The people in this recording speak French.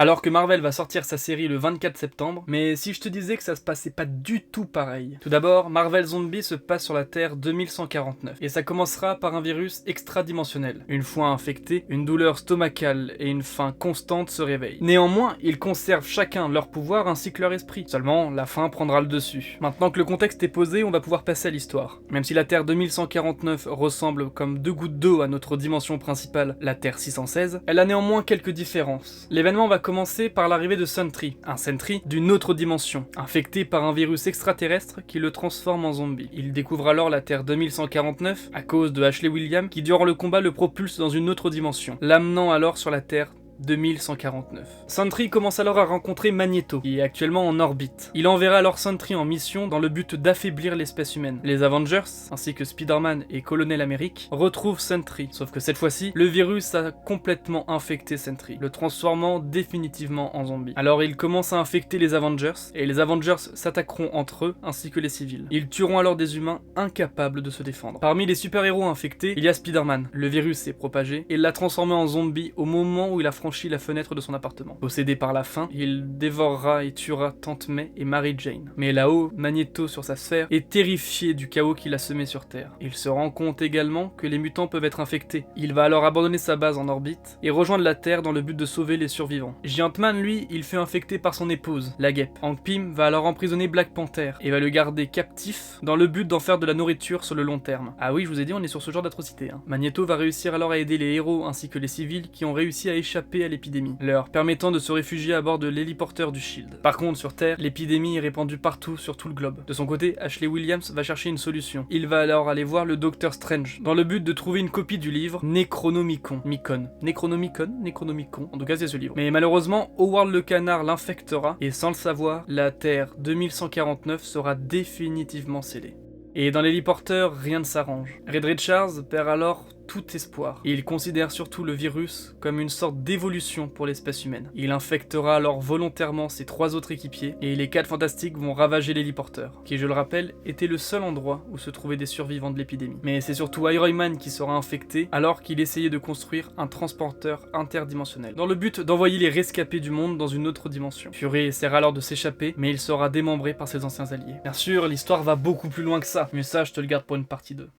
Alors que Marvel va sortir sa série le 24 septembre, mais si je te disais que ça se passait pas du tout pareil. Tout d'abord, Marvel Zombie se passe sur la Terre 2149, et ça commencera par un virus extradimensionnel. Une fois infecté, une douleur stomacale et une faim constante se réveillent. Néanmoins, ils conservent chacun leur pouvoir ainsi que leur esprit. Seulement, la faim prendra le dessus. Maintenant que le contexte est posé, on va pouvoir passer à l'histoire. Même si la Terre 2149 ressemble comme deux gouttes d'eau à notre dimension principale, la Terre 616, elle a néanmoins quelques différences. L'événement va commencer par l'arrivée de Sentry, un Sentry d'une autre dimension, infecté par un virus extraterrestre qui le transforme en zombie. Il découvre alors la Terre 2149 à cause de Ashley Williams qui durant le combat le propulse dans une autre dimension, l'amenant alors sur la Terre 2149. Sentry commence alors à rencontrer Magneto, qui est actuellement en orbite. Il enverra alors Sentry en mission dans le but d'affaiblir l'espèce humaine. Les Avengers, ainsi que Spider-Man et Colonel Amérique, retrouvent Sentry, sauf que cette fois-ci, le virus a complètement infecté Sentry, le transformant définitivement en zombie. Alors il commence à infecter les Avengers, et les Avengers s'attaqueront entre eux, ainsi que les civils. Ils tueront alors des humains incapables de se défendre. Parmi les super-héros infectés, il y a Spider-Man. Le virus s'est propagé, et l'a transformé en zombie au moment où il a franchi la fenêtre de son appartement. Possédé par la faim, il dévorera et tuera Tante May et Mary Jane. Mais là-haut, Magneto sur sa sphère est terrifié du chaos qu'il a semé sur Terre. Il se rend compte également que les mutants peuvent être infectés. Il va alors abandonner sa base en orbite et rejoindre la Terre dans le but de sauver les survivants. Giant-Man, lui, il fait infecter par son épouse, la guêpe. Hank Pym va alors emprisonner Black Panther et va le garder captif dans le but d'en faire de la nourriture sur le long terme. Ah oui, je vous ai dit, on est sur ce genre d'atrocité. Magneto va réussir alors à aider les héros ainsi que les civils qui ont réussi à échapper à l'épidémie, leur permettant de se réfugier à bord de l'héliporteur du Shield. Par contre, sur Terre, l'épidémie est répandue partout sur tout le globe. De son côté, Ashley Williams va chercher une solution. Il va alors aller voir le Docteur Strange, dans le but de trouver une copie du livre Necronomicon. Necronomicon, en tout cas c'est ce livre. Mais malheureusement, Howard le Canard l'infectera, et sans le savoir, la Terre 2149 sera définitivement scellée. Et dans l'héliporteur, rien ne s'arrange. Reed Richards perd alors tout espoir, et il considère surtout le virus comme une sorte d'évolution pour l'espèce humaine. Il infectera alors volontairement ses 3 autres équipiers, et les 4 fantastiques vont ravager l'héliporteur, qui je le rappelle, était le seul endroit où se trouvaient des survivants de l'épidémie. Mais c'est surtout Iron Man qui sera infecté, alors qu'il essayait de construire un transporteur interdimensionnel, dans le but d'envoyer les rescapés du monde dans une autre dimension. Fury essaiera alors de s'échapper, mais il sera démembré par ses anciens alliés. Bien sûr, l'histoire va beaucoup plus loin que ça, mais ça je te le garde pour une partie 2.